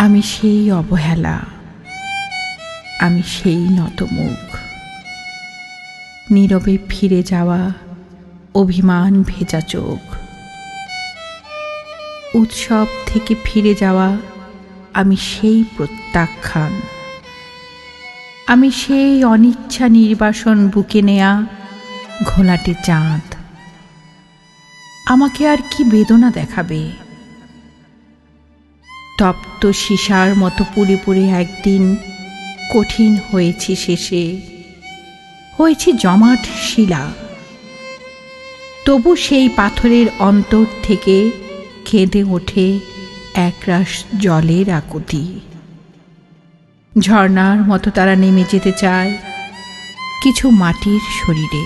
আমি সেই অবহেলা, আমি সেই নতমুখ, নীরবে ফিরে যাওয়া অভিমান ভেজা চোখ, উৎসব থেকে ফিরে যাওয়া আমি সেই প্রত্যাখ্যান, আমি সেই অনিচ্ছা নির্বাসন বুকে নেয়া ঘোলাটে চাঁদ। আমাকে আর কি বেদনা দেখাবে? তপ্ত সীসার মতো পুড়ে পুড়ে একদিন কঠিন হয়েছি শেষে, হয়েছি জমাট শিলা। তবু সেই পাথরের অন্তর থেকে কেঁদে ওঠে একরাশ জলের আকুতি। ঝর্ণার মতো তারা নেমে যেতে চায় কিছু মাটির শরীরে।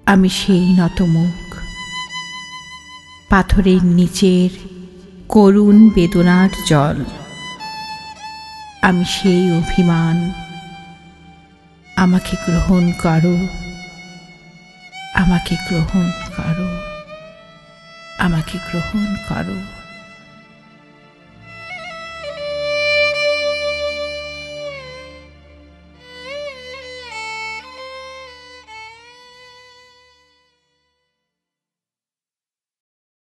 আমি সেই নতমুখ, পাথরের নিচের করুণ বেদনার জল। আমি সেই অভিমান, আমাকে গ্রহণ করো, আমাকে গ্রহণ করো, আমাকে গ্রহণ করো।